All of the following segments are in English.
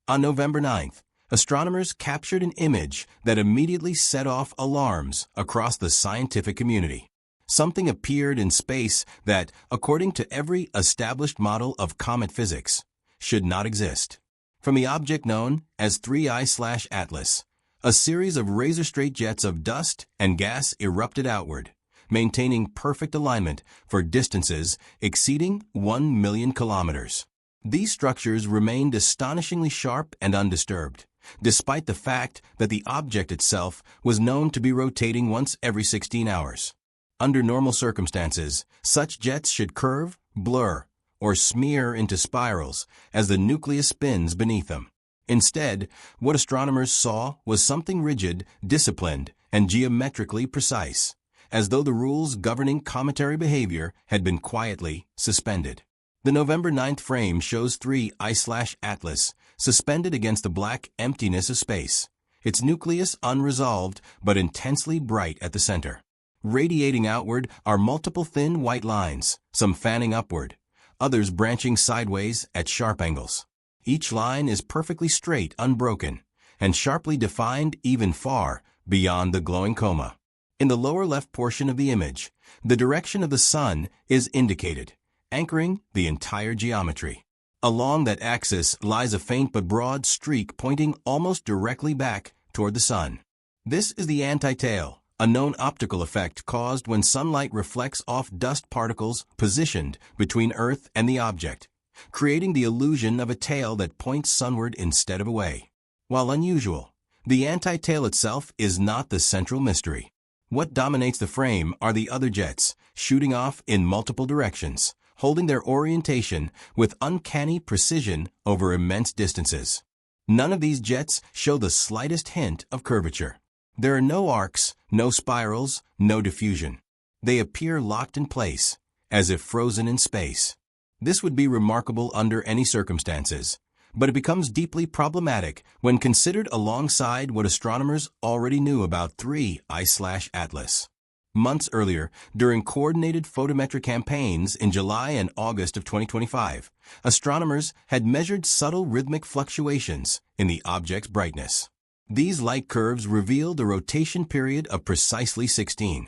On November 9th, astronomers captured an image that immediately set off alarms across the scientific community. Something appeared in space that, according to every established model of comet physics, should not exist. From the object known as 3I/Atlas, a series of razor-straight jets of dust and gas erupted outward, maintaining perfect alignment for distances exceeding 1 million kilometers. These structures remained astonishingly sharp and undisturbed, despite the fact that the object itself was known to be rotating once every 16 hours. Under normal circumstances, such jets should curve, blur, or smear into spirals as the nucleus spins beneath them. Instead, what astronomers saw was something rigid, disciplined, and geometrically precise, as though the rules governing cometary behavior had been quietly suspended. The November 9th frame shows 3I/Atlas suspended against the black emptiness of space, its nucleus unresolved but intensely bright at the center. Radiating outward are multiple thin white lines, some fanning upward, others branching sideways at sharp angles. Each line is perfectly straight, unbroken, and sharply defined even far beyond the glowing coma. In the lower left portion of the image, the direction of the sun is indicated, anchoring the entire geometry. Along that axis lies a faint but broad streak pointing almost directly back toward the sun. This is the anti-tail, a known optical effect caused when sunlight reflects off dust particles positioned between Earth and the object, creating the illusion of a tail that points sunward instead of away. While unusual, the anti-tail itself is not the central mystery. What dominates the frame are the other jets, shooting off in multiple directions, holding their orientation with uncanny precision over immense distances. None of these jets show the slightest hint of curvature. There are no arcs, no spirals, no diffusion. They appear locked in place, as if frozen in space. This would be remarkable under any circumstances, but it becomes deeply problematic when considered alongside what astronomers already knew about 3I/Atlas. Months earlier, during coordinated photometric campaigns in July and August of 2025, astronomers had measured subtle rhythmic fluctuations in the object's brightness. These light curves revealed a rotation period of precisely 16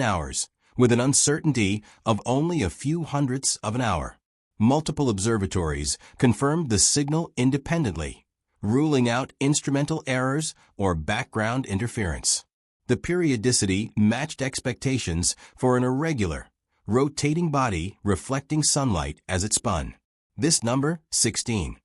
hours, with an uncertainty of only a few hundredths of an hour. Multiple observatories confirmed the signal independently, ruling out instrumental errors or background interference. The periodicity matched expectations for an irregular, rotating body reflecting sunlight as it spun. This number, 16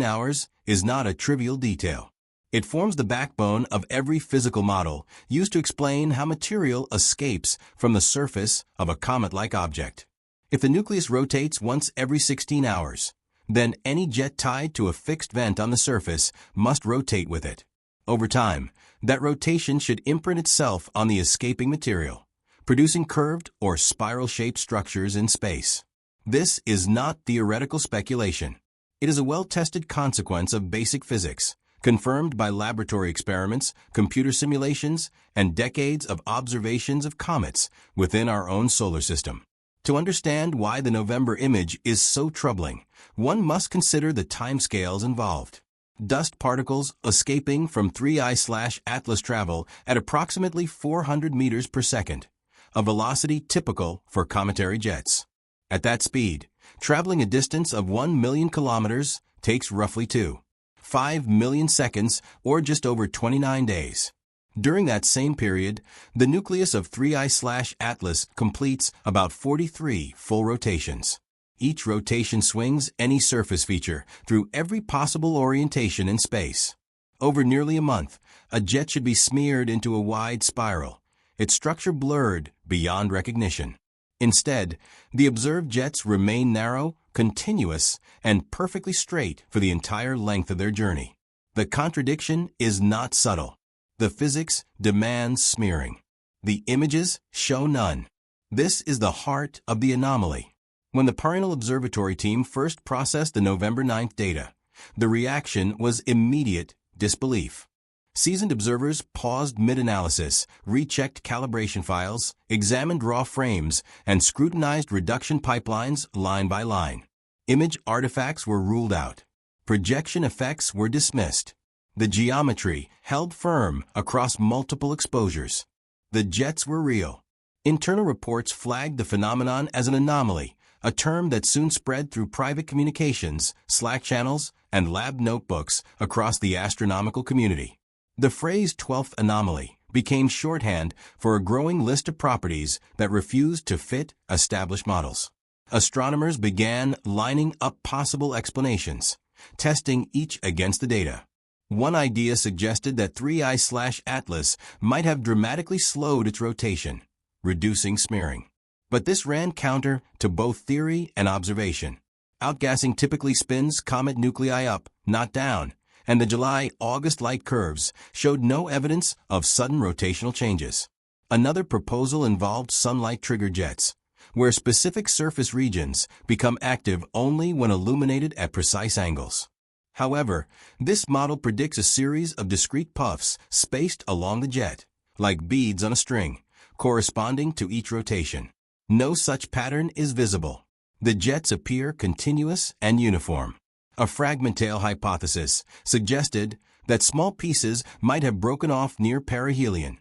hours, is not a trivial detail. It forms the backbone of every physical model used to explain how material escapes from the surface of a comet-like object. If the nucleus rotates once every 16 hours, then any jet tied to a fixed vent on the surface must rotate with it. Over time, that rotation should imprint itself on the escaping material, producing curved or spiral-shaped structures in space. This is not theoretical speculation. It is a well-tested consequence of basic physics, confirmed by laboratory experiments, computer simulations, and decades of observations of comets within our own solar system. To understand why the November image is so troubling, one must consider the timescales involved. Dust particles escaping from 3I/Atlas travel at approximately 400 meters per second, a velocity typical for cometary jets. At that speed, traveling a distance of 1 million kilometers takes roughly 2.5 million seconds, or just over 29 days. During that same period, the nucleus of 3I/Atlas completes about 43 full rotations. Each rotation swings any surface feature through every possible orientation in space. Over nearly a month, a jet should be smeared into a wide spiral, its structure blurred beyond recognition. Instead, the observed jets remain narrow, continuous, and perfectly straight for the entire length of their journey. The contradiction is not subtle. The physics demands smearing. The images show none. This is the heart of the anomaly. When the Parental Observatory team first processed the November 9th data, the reaction was immediate disbelief. Seasoned observers paused mid-analysis, rechecked calibration files, examined raw frames, and scrutinized reduction pipelines line by line. Image artifacts were ruled out. Projection effects were dismissed. The geometry held firm across multiple exposures. The jets were real. Internal reports flagged the phenomenon as an anomaly, a term that soon spread through private communications, Slack channels, and lab notebooks across the astronomical community. The phrase 12th anomaly became shorthand for a growing list of properties that refused to fit established models. Astronomers began lining up possible explanations, testing each against the data. One idea suggested that 3I/Atlas might have dramatically slowed its rotation, reducing smearing. But this ran counter to both theory and observation. Outgassing typically spins comet nuclei up, not down, and the July-August light curves showed no evidence of sudden rotational changes. Another proposal involved sunlight-triggered jets, where specific surface regions become active only when illuminated at precise angles. However, this model predicts a series of discrete puffs spaced along the jet, like beads on a string, corresponding to each rotation. No such pattern is visible. The jets appear continuous and uniform. A fragment tail hypothesis suggested that small pieces might have broken off near perihelion,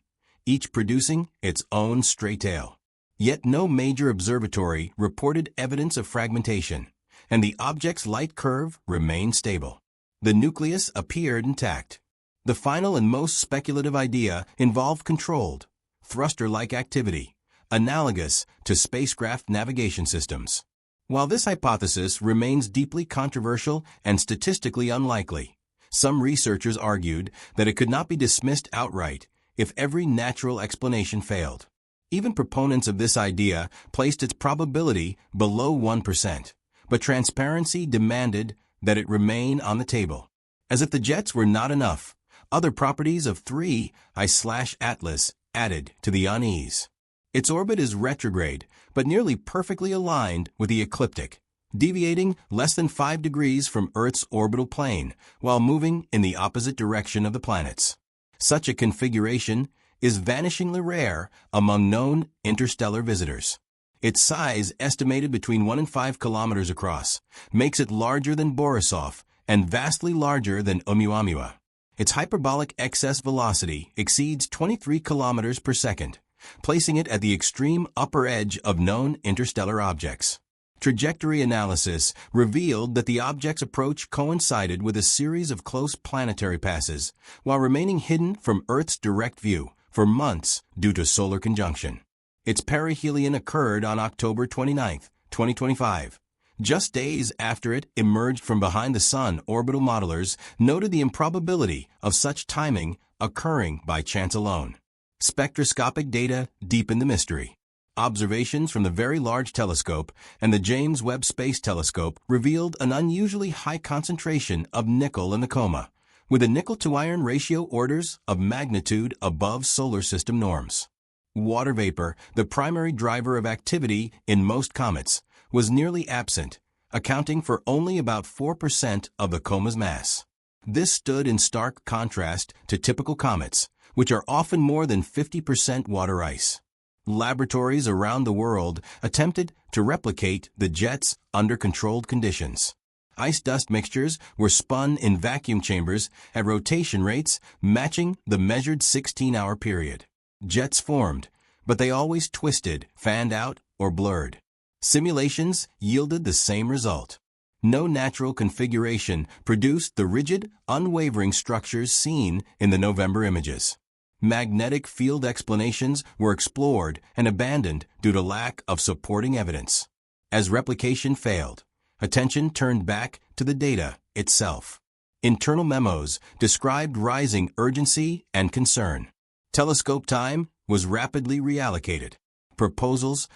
each producing its own stray tail. Yet no major observatory reported evidence of fragmentation, and the object's light curve remained stable. The nucleus appeared intact. The final and most speculative idea involved controlled, thruster-like activity, analogous to spacecraft navigation systems. While this hypothesis remains deeply controversial and statistically unlikely, some researchers argued that it could not be dismissed outright if every natural explanation failed. Even proponents of this idea placed its probability below 1%, but transparency demanded that it remain on the table. As if the jets were not enough, other properties of 3I/Atlas added to the unease. Its orbit is retrograde, but nearly perfectly aligned with the ecliptic, deviating less than 5 degrees from Earth's orbital plane while moving in the opposite direction of the planets. Such a configuration is vanishingly rare among known interstellar visitors. Its size, estimated between 1 and 5 kilometers across, makes it larger than Borisov and vastly larger than Oumuamua. Its hyperbolic excess velocity exceeds 23 kilometers per second, placing it at the extreme upper edge of known interstellar objects. Trajectory analysis revealed that the object's approach coincided with a series of close planetary passes, while remaining hidden from Earth's direct view for months due to solar conjunction. Its perihelion occurred on October 29, 2025. Just days after it emerged from behind the Sun, orbital modelers noted the improbability of such timing occurring by chance alone. Spectroscopic data deepened the mystery. Observations from the Very Large Telescope and the James Webb Space Telescope revealed an unusually high concentration of nickel in the coma, with a nickel-to-iron ratio orders of magnitude above solar system norms. Water vapor, the primary driver of activity in most comets, was nearly absent, accounting for only about 4% of the coma's mass. This stood in stark contrast to typical comets, which are often more than 50% water ice. Laboratories around the world attempted to replicate the jets under controlled conditions. Ice-dust mixtures were spun in vacuum chambers at rotation rates matching the measured 16-hour period. Jets formed, but they always twisted, fanned out, or blurred. Simulations yielded the same result. No natural configuration produced the rigid, unwavering structures seen in the November images. Magnetic field explanations were explored and abandoned due to lack of supporting evidence. As replication failed, attention turned back to the data itself. Internal memos described rising urgency and concern. Telescope time was rapidly reallocated. Proposals